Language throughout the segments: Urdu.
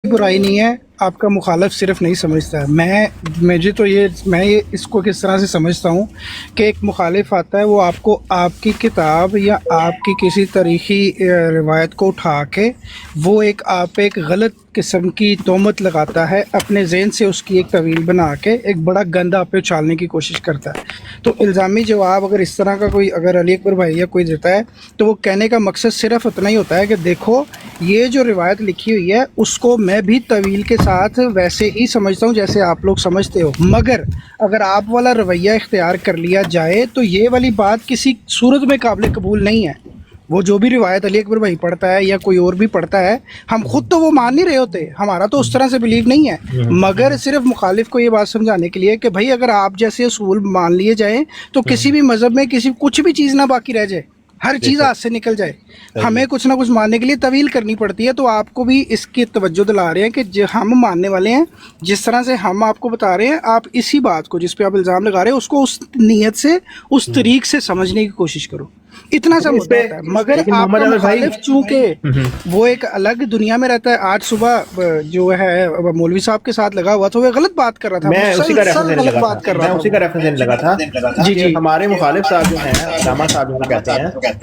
برائی نہیں ہے، آپ کا مخالف صرف نہیں سمجھتا ہے. میں اس کو کس طرح سے سمجھتا ہوں کہ ایک مخالف آتا ہے، وہ آپ کو آپ کی کتاب یا آپ کی کسی تاریخی روایت کو اٹھا کے وہ آپ ایک غلط قسم کی تہمت لگاتا ہے، اپنے ذہن سے اس کی ایک طویل بنا کے ایک بڑا گند آپ پہ اچھالنے کی کوشش کرتا ہے. تو الزامی جواب اگر اس طرح کا کوئی اگر علی اکبر بھائی یا کوئی دیتا ہے تو وہ کہنے کا مقصد صرف اتنا ہی ہوتا ہے کہ دیکھو یہ جو روایت لکھی ہوئی ہے اس کو میں بھی طویل کے ساتھ ویسے ہی سمجھتا ہوں جیسے آپ لوگ سمجھتے ہو، مگر اگر آپ والا رویہ اختیار کر لیا جائے تو یہ والی بات کسی صورت میں قابل قبول نہیں ہے. وہ جو بھی روایت علی اکبر بھائی پڑھتا ہے یا کوئی اور بھی پڑھتا ہے، ہم خود تو وہ مان نہیں رہے ہوتے، ہمارا تو اس طرح سے بلیو نہیں ہے، مگر صرف مخالف کو یہ بات سمجھانے کے لیے کہ بھائی اگر آپ جیسے اصول مان لیے جائیں تو کسی بھی مذہب میں کچھ بھی چیز نہ باقی رہ جائے، ہر چیز ہاتھ سے نکل جائے. ہمیں کچھ نہ کچھ ماننے کے لیے طویل کرنی پڑتی ہے. تو آپ کو بھی اس کی توجہ دلا رہے ہیں کہ ہم ماننے والے ہیں، جس طرح سے ہم آپ کو بتا رہے ہیں، آپ اسی بات کو جس پہ آپ الزام لگا رہے ہیں اس کو اس نیت سے اس طریق سے سمجھنے کی کوشش کرو. اتنا سا مدعا ہوتا ہے. مگر آپ کا مخالف چونکہ وہ ایک الگ دنیا میں رہتا ہے، آج صبح جو ہے مولوی صاحب کے ساتھ لگا ہوا تھا، وہ غلط بات کر رہا تھا، میں اسی کا ریفرنس دینے لگا بات کر رہا تھا تھا. اسی کا ریفرنس دینے لگا تھا جی کہ جی ہمارے مخالف صاحب جو ہیں علامہ صاحب جو کہتے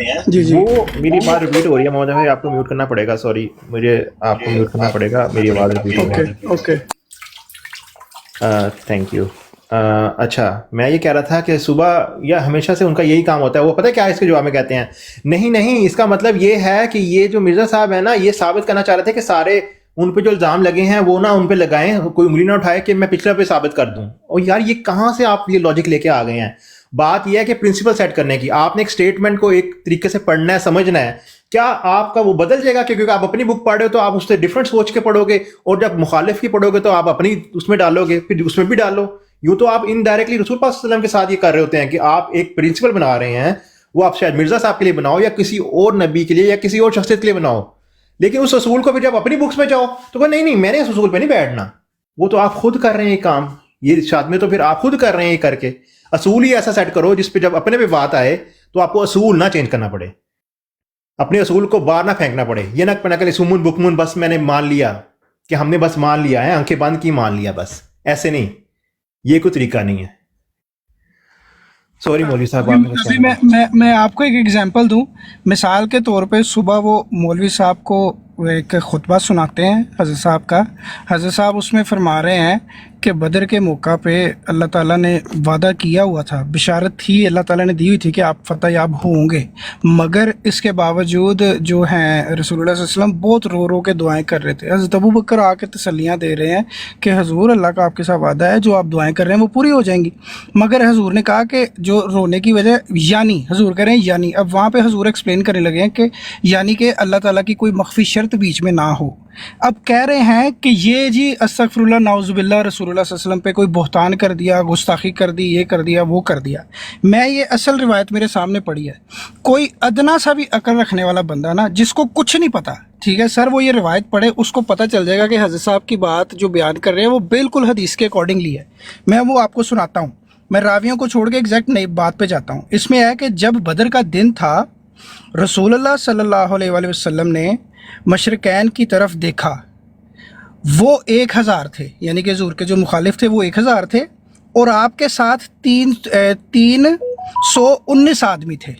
ہیں جی جی وہ، میری بات ریپیٹ ہو رہی ہے محمد بھائی، آپ کو میوٹ کرنا پڑے گا، سوری مجھے آپ کو میوٹ کرنا پڑے گا، میری آواز ریپیٹ ہو رہی ہے. Okay thank you. اچھا، میں یہ کہہ رہا تھا کہ صبح یا ہمیشہ سے ان کا یہی کام ہوتا ہے. وہ پتہ ہے کیا اس کے جواب میں کہتے ہیں؟ نہیں اس کا مطلب یہ ہے کہ یہ جو مرزا صاحب ہیں نا، یہ ثابت کرنا چاہ رہے تھے کہ سارے ان پہ جو الزام لگے ہیں وہ نہ ان پہ لگائیں، کوئی انگلی نہ اٹھائے کہ میں پچھلے پہ ثابت کر دوں. اور یار یہ کہاں سے آپ یہ لاجک لے کے آ گئے ہیں؟ بات یہ ہے کہ پرنسپل سیٹ کرنے کی، آپ نے ایک اسٹیٹمنٹ کو ایک طریقے سے پڑھنا ہے، سمجھنا ہے. کیا آپ کا وہ بدل جائے گا کہ کیونکہ آپ اپنی بک پڑھ رہے ہو تو آپ اس سے ڈفرینٹ سوچ کے پڑھو گے، اور جب مخالف کی پڑھو گے تو آپ اپنی اس میں ڈالو گے، پھر اس میں بھی ڈالو. یوں تو آپ انڈائریکٹلی رسول پاک صلی اللہ علیہ وسلم کے ساتھ یہ کر رہے ہوتے ہیں کہ آپ ایک پرنسپل بنا رہے ہیں، وہ آپ شاید مرزا صاحب کے لیے بناؤ یا کسی اور نبی کے لیے یا کسی اور شخصیت کے لیے بناؤ، لیکن اس اصول کو پھر جب اپنی بکس میں جاؤ تو کہ نہیں میں نے اس اصول پہ نہیں بیٹھنا. وہ تو آپ خود کر رہے ہیں یہ کام، یہ ارشاد میں تو پھر آپ خود کر رہے ہیں یہ کر کے. اصول ہی ایسا سیٹ کرو جس پہ جب اپنے پہ بات آئے تو آپ کو اصول نہ چینج کرنا پڑے، اپنے اصول کو باہر نہ پھینکنا پڑے. یہ نہ کہ سمن بکمن بس میں نے مان لیا کہ ہم نے بس مان لیا ہے، آنکھیں بند کی مان لیا بس، ایسے نہیں، یہ کوئی طریقہ نہیں ہے. سوری مولوی صاحب. میں آپ کو ایک ایگزامپل دوں. مثال کے طور پہ صبح وہ مولوی صاحب کو ایک خطبہ سناتے ہیں حضرت صاحب کا. حضرت صاحب اس میں فرما رہے ہیں کہ بدر کے موقع پہ اللہ تعالیٰ نے وعدہ کیا ہوا تھا، بشارت تھی اللہ تعالیٰ نے دی ہوئی تھی کہ آپ فتح یاب ہوں گے، مگر اس کے باوجود جو ہیں رسول اللہ صلی اللہ علیہ وسلم بہت رو رو کے دعائیں کر رہے تھے. حضرت ابو بکر آ کے تسلیاں دے رہے ہیں کہ حضور اللہ کا آپ کے ساتھ وعدہ ہے، جو آپ دعائیں کر رہے ہیں وہ پوری ہو جائیں گی. مگر حضور نے کہا کہ جو رونے کی وجہ یعنی حضور کہہ رہے ہیں یعنی، اب وہاں پہ حضور ایکسپلین کرنے لگے ہیں کہ یعنی کہ اللہ تعالیٰ کی کوئی مخفی شرط بیچ میں نہ ہو. اب کہہ رہے ہیں کہ یہ جی استغفر اللہ نعوذ باللہ رسول اللہ صلی اللہ علیہ وسلم پہ کوئی بہتان کر دیا، گستاخی کر دی، یہ کر دیا وہ کر دیا. میں یہ اصل روایت میرے سامنے پڑھی ہے. کوئی ادنا سا بھی عقل رکھنے والا بندہ نا، جس کو کچھ نہیں پتا، ٹھیک ہے سر، وہ یہ روایت پڑھے، اس کو پتہ چل جائے گا کہ حضرت صاحب کی بات جو بیان کر رہے ہیں وہ بالکل حدیث کے اکارڈنگلی ہے. میں وہ آپ کو سناتا ہوں، میں راویوں کو چھوڑ کے ایگزیکٹ نئی بات پہ جاتا ہوں. اس میں ہے کہ جب بدر کا دن تھا، رسول اللہ صلی اللہ علیہ وآلہ وسلم نے مشرقین کی طرف دیکھا، وہ 1000 تھے، یعنی کہ حضور کے جو مخالف تھے وہ 1000 تھے، اور آپ کے ساتھ 319 آدمی تھے.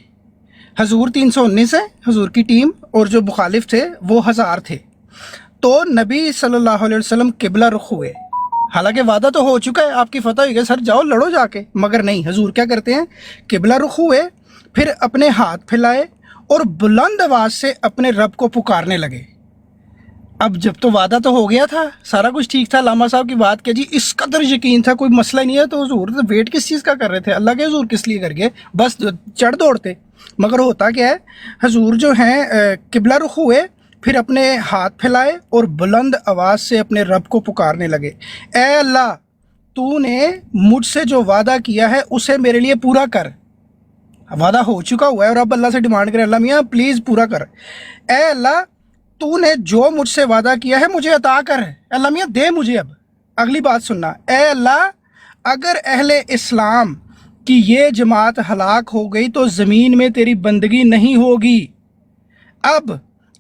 حضور 319 ہے حضور کی ٹیم، اور جو مخالف تھے وہ 1000 تھے. تو نبی صلی اللہ علیہ وسلم قبلہ رخ ہوئے، حالانکہ وعدہ تو ہو چکا ہے آپ کی فتح ہوئی گئی، سر جاؤ لڑو جا کے، مگر نہیں، حضور کیا کرتے ہیں، قبلہ رخ ہوئے، پھر اپنے ہاتھ پھیلائے اور بلند آواز سے اپنے رب کو پکارنے لگے. اب جب تو وعدہ تو ہو گیا تھا، سارا کچھ ٹھیک تھا، علامہ صاحب کی بات کہ جی اس قدر یقین تھا کوئی مسئلہ ہی نہیں ہے، تو حضور ویٹ کس چیز کا کر رہے تھے، اللہ کے حضور کس لیے کر گئے، بس چڑھ دوڑتے. مگر ہوتا کیا ہے، حضور جو ہیں قبلہ رخ ہوئے، پھر اپنے ہاتھ پھیلائے اور بلند آواز سے اپنے رب کو پکارنے لگے، اے اللہ تو نے مجھ سے جو وعدہ کیا ہے اسے میرے لیے پورا کر. وعدہ ہو چکا ہوا ہے اور اب اللہ سے ڈیمانڈ کرے، اللہ میاں پلیز پورا کر. اے اللہ تو نے جو مجھ سے وعدہ کیا ہے مجھے عطا کر، اللہ میاں دے مجھے. اب اگلی بات سننا، اے اللہ اگر اہل اسلام کی یہ جماعت ہلاک ہو گئی تو زمین میں تیری بندگی نہیں ہوگی. اب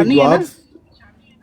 ਦੇ ਜਵਾਬ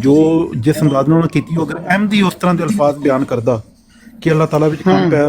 ਜੋ ਜਿਸ ਅੰਦਾਜ਼ ਨਾਲ ਕੀਤੀ ਹੋ, ਅਗਰ ਅਹਿਮਦੀ ਉਸ ਤਰ੍ਹਾਂ ਦੇ ਅਲਫਾਜ਼ ਬਿਆਨ ਕਰਦਾ ਕਿ ਅੱਲਾਹ ਤਾਲਾ ਵਿੱਚ ਕੰਮ ਪੈ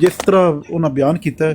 ਜਿਸ ਤਰ੍ਹਾਂ ਉਹਨਾਂ ਬਿਆਨ ਕੀਤਾ ਹੈ,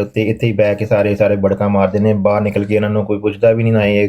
ਉੱਤੇ ਇੱਥੇ ਹੀ ਬਹਿ ਕੇ ਸਾਰੇ ਬੜਕਾ ਮਾਰਦੇ ਨੇ, ਬਾਹਰ ਨਿਕਲ ਕੇ ਇਹਨਾਂ ਨੂੰ ਕੋਈ ਪੁੱਛਦਾ ਵੀ ਨਹੀਂ ਨਾ। ਇਹ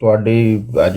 ਤੁਹਾਡੀ ਅੱਜ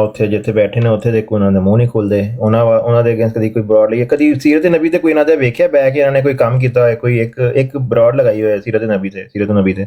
ਉੱਥੇ ਜਿੱਥੇ ਬੈਠੇ ਨੇ ਉੱਥੇ ਦੇ ਉਹਨਾਂ ਦੇ ਮੂੰਹ ਨਹੀਂ ਖੁੱਲਦੇ, ਉਹਨਾਂ ਦੇ ਅਗੇਂਸਟ ਕਦੀ ਕੋਈ ਬਰਾਡ ਲਈ, ਕਦੀ ਸੀਰਤ ਨਬੀ ਤੇ ਕੋਈ ਇਹਨਾਂ ਦੇ ਵੇਖਿਆ ਬੈ ਕੇ ਇਹਨਾਂ ਨੇ ਕੋਈ ਕੰਮ ਕੀਤਾ ਹੋਇਆ, ਕੋਈ ਇੱਕ ਬਰਾਡ ਲਗਾਈ ਹੋਇਆ ਸੀਰਤ ਨਬੀ ਤੇ।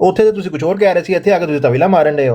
ਉੱਥੇ ਤੇ ਤੁਸੀਂ ਕੁਝ ਹੋਰ ਕਹਿ ਰਹੇ ਸੀ, ਇੱਥੇ ਆ ਕੇ ਤੁਸੀਂ ਤਵੀਲਾ ਮਾਰਨ ਰਹੇ ਹੋ।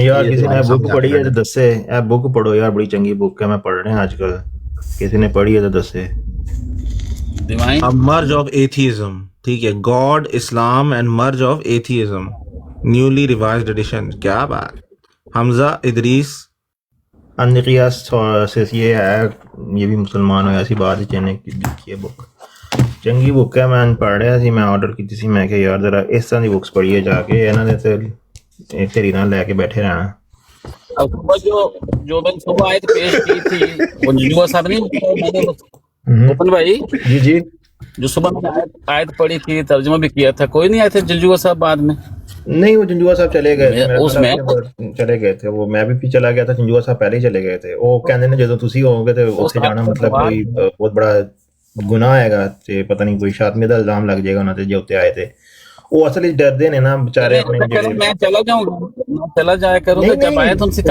یار یہ کسی نے دماغ بک پڑھی ہے تو دسے بک پڑھو یار, بڑی چنگی بک ہے, میں پڑھ رہے ہیں آج کل, کسی نے پڑھی ہے تو دسے. ڈیوائن مرج آف ایتھیزم, ٹھیک ہے, God, Islam and mirage of atheism, newly revised edition. کیا بات. حمزہ ادریس. انقیاس سے یہ ہے, یہ بھی مسلمان ہو, ایسی بات ہے, چنے کی لکھی ہے بک, چنگی بک ہے. میں پڑھ رہا سی, میں آرڈر کی تھی, میں کہ یار ذرا اس طرح کی بکس پڑھیے جا کے, انہوں نے تو تیری نہ لے کے بیٹھے رہنا. اب صبح جو میں نے صبح آیت پیش کی تھی وہ جنجوا صاحب نہیں, میں نے اوپن بھائی جی جی, جو صبح میں نے آیت پڑھی تھی, ترجمہ بھی کیا تھا, کوئی نہیں آئے تھے جنجوا صاحب بعد میں؟ نہیں وہ جنجوا صاحب چلے گئے تھے, اس میں چلے گئے تھے وہ, میں بھی چلا گیا تھا, جنجوا صاحب پہلے ہی چلے گئے تھے. وہ کہتے ہیں جدو تسی ہو گے تو اتنے جانا مطلب کوئی بہت بڑا گناہ ہے گا, تے پتہ نہیں کوئی شاتمی دا الزام لگ جائے گا انہوں نے جو اتنے آئے تھے. وہ اصل ہی ڈردے نے نا بےچارے اپنے. میں چلا جاؤں گا, میں چلا جایا کروں گا, جب آئے تو ان سے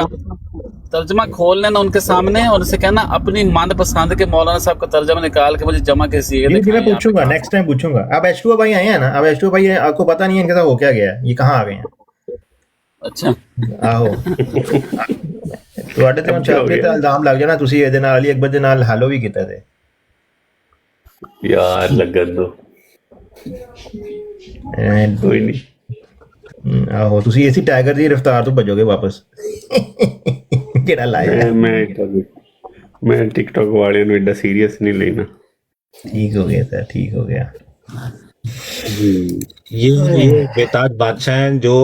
ترجمہ کھول لینا ان کے سامنے, اور ان سے کہنا اپنی من پسند کے مولانا صاحب کا ترجمہ نکال کے مجھے جمع کیسیے. جی میں پوچھوں گا, نیکسٹ ٹائم پوچھوں گا. اب H2O بھائی آئے ہیں نا, اب H2O بھائی آپ کو پتہ نہیں ہے ان کے ساتھ ہو کیا گیا ہے, یہ کہاں آ گئے ہیں. اچھا ਆਹੋ ਤੁਹਾਡੇ ਤੇ ਚਾਹਤੇ ਤੇ ਇਲਜ਼ਾਮ ਲੱਗ ਜਾਣਾ, ਤੁਸੀਂ ਇਹਦੇ ਨਾਲ ਹੀ ਇੱਕ ਦੇ ਨਾਲ ਹੈਲੋ ਵੀ ਕੀਤਾ ਤੇ ਯਾਰ ਲੱਗਣ ਦੋ ਕੋਈ ਨਹੀਂ. ਆਹੋ ਤੁਸੀਂ ਇਸੇ ਟਾਈਗਰ ਦੀ ਰਫ਼ਤਾਰ ਤੋਂ ਭੱਜੋਗੇ ਵਾਪਸ ਜਿਹੜਾ ਲਾਇਆ. ਮੈਂ ਟਿਕਟੌਕ ਵਾਲਿਆਂ ਨੂੰ ਏਡਾ ਸੀਰੀਅਸ ਨਹੀਂ ਲੈਣਾ. ਠੀਕ ਹੋ ਗਿਆ ਸਰ, ਠੀਕ ਹੋ ਗਿਆ. یہ بےتاج بادشاہ ہیں جو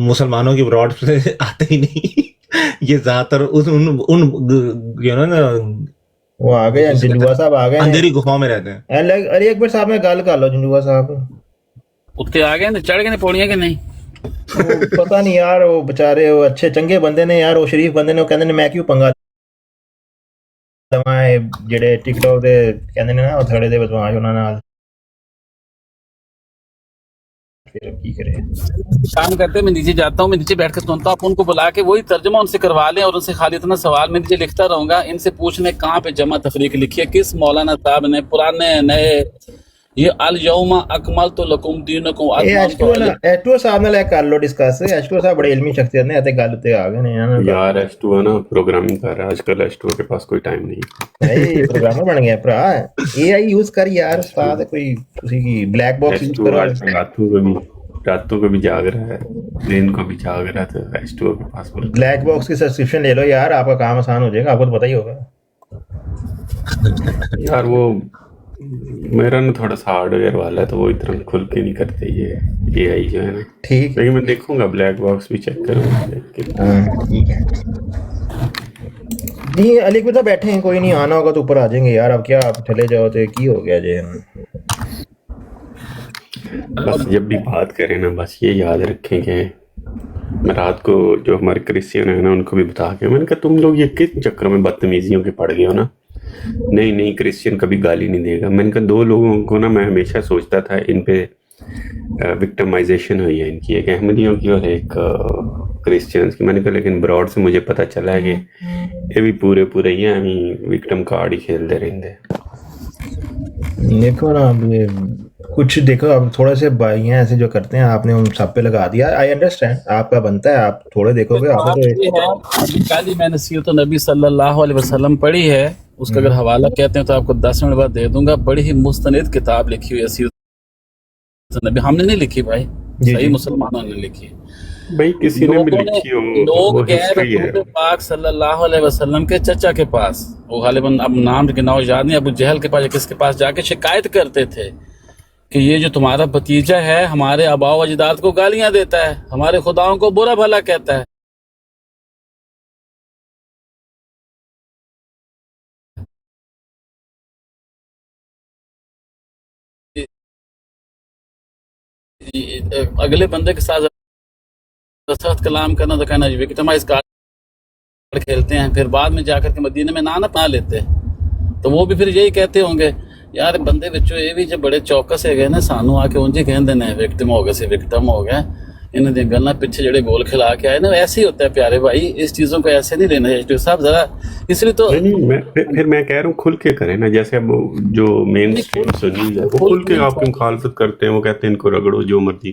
مسلمانوں کی براڈ سے آتے ہی نہیں, یہ زیادہ تر وہ آ گئے جنجوا صاحب, آ گئے اندھیری گفاؤں میں رہتے ہیں. علی اکبر صاحب میں گل کر لو, جنجوا صاحب اتنے آ گئے, چڑھ گئے پوڑیاں کہ نہیں پتہ نہیں یار. وہ بےچارے وہ اچھے چنگے بندے نے یار, وہ شریف بندے نے, وہ کہتے ہیں میں کیوں پنگا لواں جڑے ٹک ٹاک دے کہندے نے نا وہ تھڑے دے بدماش انہاں نال. کام کرتے, میں نیچے جاتا ہوں, میں نیچے بیٹھ کے سنتا ہوں, آپ ان کو بلا کے وہی ترجمہ ان سے کروا لیں, اور ان سے خالی اتنا سوال میں نیچے لکھتا رہوں گا, ان سے پوچھنے کہاں پہ جمع تفریق لکھی ہے, کس مولانا صاحب نے, پرانے نئے, یہ الیوم اکملت لکم دینکم. H2O صاحب نال کر لو ڈسکس. H2O صاحب بڑے علمی شخصیت نے, تے گل تے آ گئے نے یار. H2O نا پروگرامنگ کر رہا ہے آج کل, H2O کے پاس کوئی ٹائم نہیں. اے پروگرامر بن گیا بھرا, اے آئی یوز کر یار. استاد کوئی تسی کی بلیک باکس یوز کرو. راتوں کو بھی جاگ رہا ہے, دن کو بھی جاگ رہا ہے, تو H2O کے پاس بلیک باکس کی سبسکرپشن لے لو یار, آپ کا کام آسان ہو جائے گا, آپ کو تو پتہ ہی ہوگا یار. وہ میرا نا تھوڑا سا ہارڈ ویئر والا ہے, تو وہ اتنا کھل کے نہیں کرتے یہ اے آئی جو ہے نا. ٹھیک, لیکن میں دیکھوں گا, بلیک باکس بھی چیک کروں گا. ٹھیک ہے جی. علی اکبر صاحب بیٹھے ہیں, کوئی نہیں, آنا ہوگا تو اوپر آ جائیں گے یار. اب کیا آپ چلے جاؤ تو کی ہو گیا جی. بس جب بھی بات کریں نا, بس یہ یاد رکھیں کہ میں رات کو جو ہمارے کرسچین ہیں نا ان کو بھی بتا کے, میں نے کہا تم لوگ یہ کس چکروں میں بدتمیزیوں کے پڑ گئے ہو نا. نہیں کرسچین کبھی گالی نہیں دے گا. میں نے کہا دو لوگوں کو نا میں ہمیشہ سوچتا تھا ان پہ وکٹمائزیشن ہوئی ہے ان کی, ایک احمدیوں کی اور ایک کرسچنس کی. میں نے کہا لیکن براڈ سے مجھے پتہ چلا ہے کہ یہ بھی پورے ہی ہیں وکٹم کارڈ ہی کھیلتے رہتے. دیکھو نا کچھ دیکھو, اب تھوڑے سے بھائی ہیں ایسے جو کرتے ہیں, آپ نے ان سب پہ لگا دیا. آئی انڈرسٹینڈ, آپ کا بنتا ہے, آپ تھوڑے دیکھو گے. کل ہی میں نے سیرت النبی صلی اللہ علیہ وسلم پڑھی ہے, اس کا اگر حوالہ کہتے ہیں تو آپ کو 10 منٹ بعد دے دوں گا. بڑی ہی مستند کتاب لکھی ہوئی ہے سیرت النبی. ہم نے نہیں لکھی بھائی, صحیح مسلمانوں نے لکھی. بھائی کسی نے بھی لکھی ہو, لوگ گئے رسول پاک صلی اللہ علیہ وسلم کے چچا کے پاس, وہ غالباً اب نام کے نام یاد نہیں, ابو جہل کے پاس یا کس کے پاس, جا کے شکایت کرتے تھے کہ یہ جو تمہارا بھتیجا ہے ہمارے آباء و اجداد کو گالیاں دیتا ہے, ہمارے خداؤں کو برا بھلا کہتا ہے. اگلے بندے کے ساتھ سخت کلام کرنا تو کہنا وکٹمائز کارڈ کھیلتے ہیں, پھر بعد میں جا کر کے مدینے میں نہ پا لیتے, تو وہ بھی پھر یہی کہتے ہوں گے یار بندے بچوں یہ بھی جب بڑے چوکس ہے گئے نا, سانو آ کے انجے کہندے نے وکٹم ہو گئے سی, وکٹم ہو گئے, انہیں دی گلنا پیچھے جڑے گول کھلا کے آئے نا. ایسے ہی ہوتا ہے پیارے بھائی, اس چیزوں کو ایسے نہیں لینا چاہیے صاحب ذرا. اس لیے تو پھر میں کہہ رہا ہوں کھل کے کریں نا, جیسے اب جو مین اسٹریم سنی ہے وہ کھل کے آپ کی مخالفت کرتے ہیں, وہ کہتے ہیں ان کو رگڑو جو مرضی.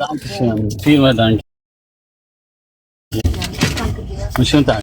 Dankeschön. Vielen Dank. Schönen Tag.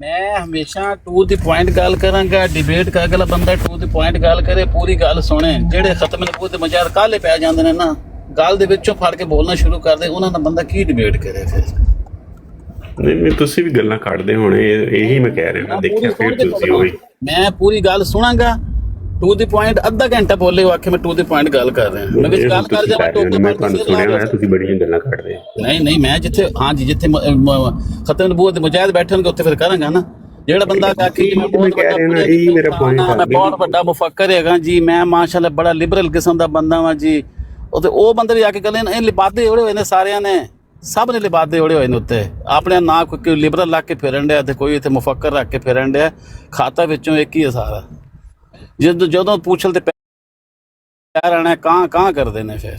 ਮੈਂ ਹਮੇਸ਼ਾ ਟੂ ਦੀ ਪੁਆਇੰਟ ਗੱਲ ਕਰਾਂਗਾ, ਡਿਬੇਟ ਕਰ ਅਗਲਾ ਬੰਦਾ ਟੂ ਦੀ ਪੁਆਇੰਟ ਗੱਲ ਕਰੇ, ਪੂਰੀ ਗੱਲ ਸੁਣੇ। ਜਿਹੜੇ ਖਤਮ ਨਬੂਵਤ ਦੇ ਮਜਾਰ ਕਾਲੇ ਪੈ ਜਾਂਦੇ ਨੇ ਨਾ, ਗੱਲ ਦੇ ਵਿੱਚੋਂ ਫੜ ਕੇ ਬੋਲਣਾ ਸ਼ੁਰੂ ਕਰਦੇ, ਉਹਨਾਂ ਦਾ ਬੰਦਾ ਕੀ ਡਿਬੇਟ ਕਰੇ ਫਿਰ। ਨਹੀਂ ਨਹੀਂ, ਤੁਸੀਂ ਵੀ ਗੱਲਾਂ ਕੱਢਦੇ ਹੋਣੇ, ਇਹੀ ਮੈਂ ਕਹਿ ਰਿਹਾ ਨਾ, ਮੈਂ ਦੇਖਿਆ ਪੂਰੀ ਫਿਰ ਸੁਣ ਕੇ ਤੁਸੀਂ ਉਹੀ। ਮੈਂ ਪੂਰੀ ਗੱਲ ਸੁਣਾਂਗਾ, ਟੂ ਦੀ ਪੁਆਇੰਟ ਅੱਧਾ ਘੰਟਾ ਬੋਲੇ ਉਹ ਆਖੇ ਮੈਂ ਟੂ ਦੀ ਪੁਆਇੰਟ ਗੱਲ ਕਰ ਰਿਹਾ, ਮੈਂ ਵਿੱਚ ਇਹ ਗੱਲ ਕਰ ਤੁਸੀਂ ਜਾਵਾਂ ਕਰ ਰਹੇ ਹੋ, ਟੋਕੇ ਮੈਂ ਮਾਰ ਕੇ ਤੁਹਾਨੂੰ ਸਿਰ ਸੁਣਿਆ ਲਾ ਹੋਇਆ, ਤੁਸੀਂ ਬੜੀਆਂ ਗੱਲਾਂ ਕੱਢਦੇ ਹੋ। ਨਹੀਂ ਨਹੀਂ, ਮੈਂ ਜਿੱਥੇ ਹਾਂਜੀ ਜਿੱਥੇ ਖਤਮ ਨਬੂਵਤ ਦੇ ਮੁਜਾਹਿਦ ਬੈਠੇ ਹੋਣਗੇ ਉੱਥੇ ਫਿਰ ਕਰਾਂਗਾ ਨਾ। ਜਿਹੜਾ ਬੰਦਾ ਆਖੇ ਜੀ ਮੈਂ ਬਹੁਤ ਕਹਿ ਵੱਡਾ ਰਿਹਾ ਨਾ, ਪੂਰੇ ਇਹੀ ਮੇਰਾ point ਮੈਂ ਬਹੁਤ ਵੱਡਾ ਮੁਫੱਕਰ ਹੈਗਾ ਜੀ, ਮੈਂ ਮਾਸ਼ਾਅੱਲਾ ਬੜਾ ਲਿਬਰਲ ਕਿਸਮ ਦਾ ਬੰਦਾ ਵਾਂ ਜੀ, ਉਹ ਬੰਦੇ ਵੀ ਆ ਕੇ ਕਹਿੰਦੇ ਇਹ ਲਿਬਾਦੇ ਉੜੇ ਹੋਏ ਨੇ ਸਾਰਿਆਂ ਨੇ, ਸਭ ਨੇ ਲਿਬਾਦੇ ਉੜੇ ਹੋਏ ਨੇ ਉੱਤੇ, ਆਪਣੇ ਨਾ ਕੋਈ ਲਿਬਰਲ ਲੱਗ ਕੇ ਫਿਰਨ ਡਿਆ ਤੇ ਕੋਈ ਇੱਥੇ ਮੁਫੱਕਰ ਰੱਖ ਕੇ ਫਿਰਨ ਡਿਆ, ਖਾਤਾ ਵਿੱਚੋਂ ਇੱਕ ਹੀ ਹੈ ਸਾਰਾ। ਜਦੋਂ ਪੁੱਛਲ ਤੇ ਪੈਰ ਆਣਾ ਕਾਂ ਕਰਦੇ ਨੇ ਫਿਰ।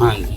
ਹਾਂਜੀ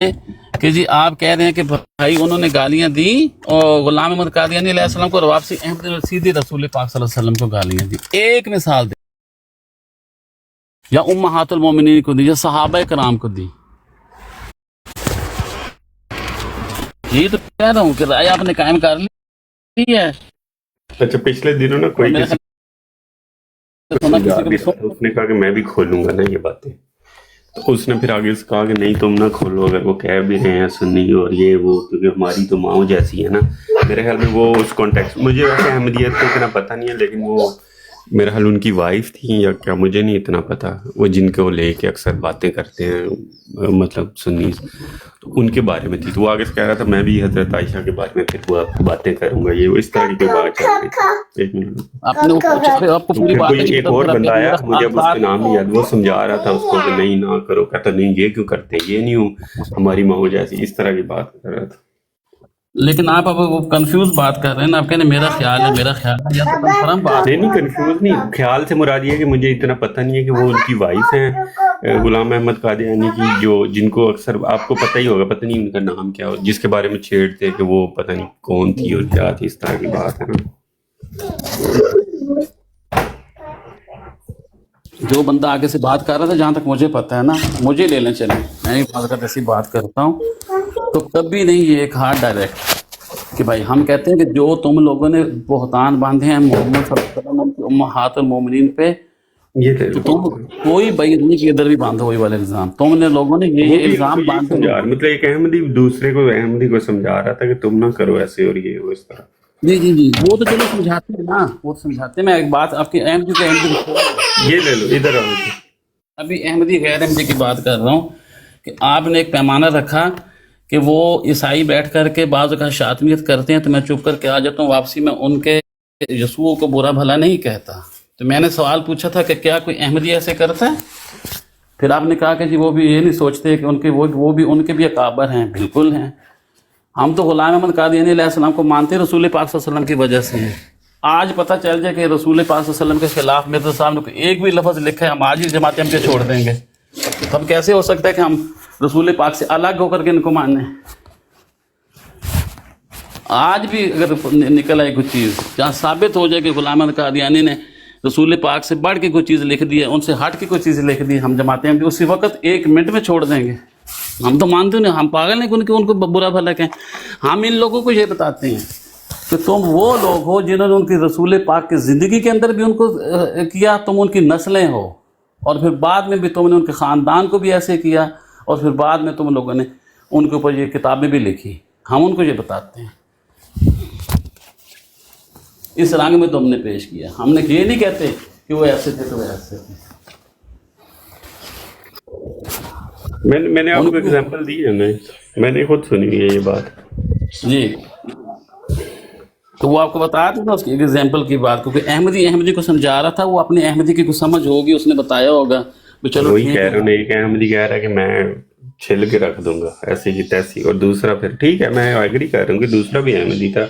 کہ جی آپ کہہ رہے ہیں کہ بھائی انہوں نے گالیاں دی اور غلام احمد قادیانی علیہ السلام کو، اور واپسی احمد نے سیدھی رسول پاک صلی اللہ علیہ وسلم کو گالیاں دی. ایک مثال دے، یا امہات المومنین کو دی، یا صحابہ کرام کو دی. یہ تو کہہ رہا ہوں کہ رائے آپ نے قائم کر لی ہے. اچھا پچھلے دنوں نا کوئی کسی اس نے کہا کہ میں بھی کھولوں گا نا یہ باتیں، تو اس نے پھر آگے سے کہا کہ نہیں تم نہ کھولو، اگر وہ کہہ بھی رہے ہیں سنی اور یہ وہ، کیونکہ ہماری تو ماؤں جیسی ہے نا. میرے خیال میں وہ اس کانٹیکس، مجھے ویسے احمدیت کو اتنا پتہ نہیں ہے، لیکن وہ میرا خیال ان کی وائف تھی یا کیا، مجھے نہیں اتنا پتہ، وہ جن کو لے کے اکثر باتیں کرتے ہیں مطلب سنی، تو ان کے بارے میں تھی. تو وہ آگے سے کہہ رہا تھا میں بھی حضرت عائشہ کے بارے میں پھر وہ باتیں کروں گا، یہ وہ اس طرح کی کوئی بات چل رہی تھی. ایک منٹ، آپ کو پوری پھر بات کوئی ایک اور بندہ آیا، مجھے اب اس کا نام نہیں یاد، وہ سمجھا رہا تھا اس کو کہ نہیں نہ کرو، کہتا نہیں یہ کیوں کرتے، یہ نہیں ہوں ہماری ماں جیسی، اس طرح کی بات کر رہا تھا. لیکن آپ اب وہ کنفیوز بات کر رہے ہیں نا، آپ کہنے میرا خیال ہے میرا خیال ہے، یا تو کنفرم بات ہے. نہیں کنفیوز نہیں، خیال سے مراد یہ ہے کہ مجھے اتنا پتہ نہیں ہے کہ وہ ان کی وائف ہیں غلام احمد قادیانی کی، جو جن کو اکثر آپ کو پتہ ہی ہوگا، پتہ نہیں ان کا نام کیا ہو، جس کے بارے میں چھیڑتے کہ وہ پتہ نہیں کون تھی اور کیا تھی، اس طرح کی بات ہے نا. جو بندہ آگے سے بات کر رہا تھا، جہاں تک مجھے پتا ہے نا، مجھے لے لیں چلیں، میں ہی بات کرتے ایسی بات کرتا ہوں، تو کبھی نہیں یہ کہا ڈائریکٹ کہ بھائی ہم کہتے ہیں کہ جو تم لوگوں نے بہتان باندھے ہیں محمد صلی اللہ علیہ وسلم کی امہات المومنین پہ، یہ لے تو لو. تم کوئی بعید نہیں کہ ادھر بھی باندھو وہی والے الزام. تم نے لوگوں نے یہ الزام باندھے. مطلب ایک احمدی دوسرے کو، احمدی کو سمجھا رہا تھا کہ تم نہ کرو ایسے اور یہ وہ اس طرح. جی جی جی، وہ تو چلو سمجھاتے ہیں نا، وہ سمجھاتے ہیں. میں ایک بات آپ کی احمدی یہ لے لو ادھر آؤ. ابھی احمدی غیر احمدی کی بات کر رہا ہوں کہ آپ نے ایک پیمانہ رکھا کہ وہ عیسائی بیٹھ کر کے بعض اوقات شاطمیت کرتے ہیں تو میں چپ کر کے آ جاتا ہوں، واپسی میں ان کے یسوع کو برا بھلا نہیں کہتا. تو میں نے سوال پوچھا تھا کہ کیا کوئی احمدی ایسے کرتا ہے؟ پھر آپ نے کہا کہ جی وہ بھی یہ نہیں سوچتے کہ ان کے وہ بھی ان کے بھی اکابر ہیں. بالکل ہیں. ہم تو غلام احمد قادیانی علیہ السلام کو مانتے رسول پاک صلی اللہ علیہ وسلم کی وجہ سے ہیں. آج پتہ چل جائے کہ رسول پاک صلی اللہ علیہ وسلم کے خلاف مرزا صاحب نے ایک بھی لفظ لکھا ہے، ہم آج ہی جماعت ہم کے چھوڑ دیں گے. تب کیسے ہو سکتا ہے کہ ہم رسول پاک سے الگ ہو کر کے ان کو مانیں؟ آج بھی اگر نکل آئے کچھ چیز جہاں ثابت ہو جائے کہ غلام احمد قادیانی نے رسول پاک سے بڑھ کے کوئی چیز لکھ دی ہے، ان سے ہٹ کے کوئی چیز لکھ دی، ہم جماعتیں ہم اسی وقت ایک منٹ میں چھوڑ دیں گے. ہم تو مانتے نہیں، ہم پاگل ہیں کہ ان کو برا بھلا کہیں. ہم ان لوگوں کو یہ بتاتے ہیں کہ تم وہ لوگ ہو جنہوں نے ان کی رسول پاک کی زندگی کے اندر بھی ان کو کیا، تم ان کی نسلیں ہو، اور پھر بعد میں بھی تم نے ان کے خاندان کو بھی ایسے کیا، اور پھر بعد میں تم لوگوں نے ان کے اوپر یہ کتابیں بھی لکھی. ہم ان کو یہ بتاتے ہیں، اس رنگ میں تم نے پیش کیا. ہم نے یہ نہیں کہتے کہ وہ ایسے تھے تو وہ ایسے تھے. میں نے آپ کو ایگزامپل دی ہے، میں نے خود سنی ہوئی ہے یہ بات. جی تو وہ آپ کو بتا دوں گا اس کی ایگزامپل کی بات، کیونکہ احمدی کو سمجھا رہا تھا، وہ اپنی احمدی کی کچھ سمجھ ہوگی، اس نے بتایا ہوگا. چلو وہی کہہ رہا ہوں، ایک احمدی کہہ رہا ہے کہ میں چھل کے رکھ دوں گا ایسی کی تیسی، اور دوسرا پھر ٹھیک ہے میں ایگری کر رہا ہوں کہ دوسرا بھی احمدی تھا،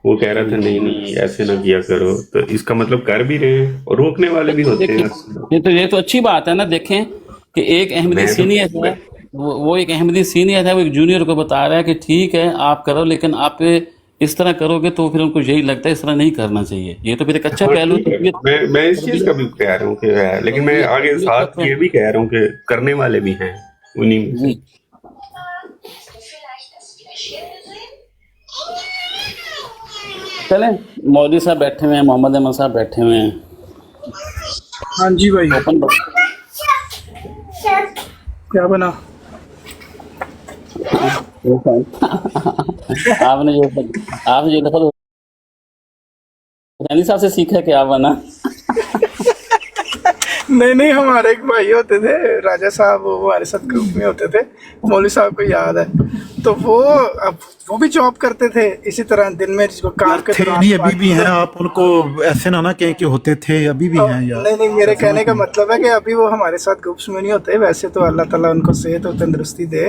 وہ کہہ رہا تھا نہیں نہیں ایسے نہ کیا کرو. تو اس کا مطلب کر بھی رہے ہیں اور روکنے والے بھی ہوتے ہیں. یہ تو اچھی بات ہے نا. دیکھیں کہ ایک احمدی سینئر ہے، وہ ایک احمدی سینئر ہے، وہ ایک جونیئر کو بتا رہا ہے کہ ٹھیک ہے آپ کرو، لیکن آپ اس طرح کرو گے تو پھر ان کو یہی لگتا ہے اس طرح نہیں کرنا چاہیے. یہ تو پھر ایک اچھا پہلو ہے. میں اس چیز کا بھی کہہ رہا ہوں کہ ہے، لیکن میں آگے ساتھ یہ بھی کہہ رہا ہوں کہ کرنے والے بھی ہیں انہیں میں سے. چلیں مولوی صاحب بیٹھے ہوئے ہیں، محمد احمد صاحب بیٹھے ہوئے ہیں. ہاں جی بھائی، کیا بنا؟ آپ نے یہ لفظ حسینی صاحب سے سیکھا کہ آپ بنا؟ نہیں ہمارے ایک بھائی ہوتے تھے راجہ صاحب، وہ ہمارے ساتھ گروپ میں ہوتے تھے، مولوی صاحب کو یاد ہے. تو وہ بھی جاب کرتے تھے اسی طرح دن میں کام کے دوران. نہیں ابھی بھی ہیں، آپ ان کو ایسے نہ کہیں کہ ہوتے تھے، ابھی بھی ہیں یار. نہیں میرے کہنے کا مطلب ہے کہ ابھی وہ ہمارے ساتھ گروپس میں نہیں ہوتے. ویسے تو اللہ تعالیٰ ان کو صحت اور تندرستی دے.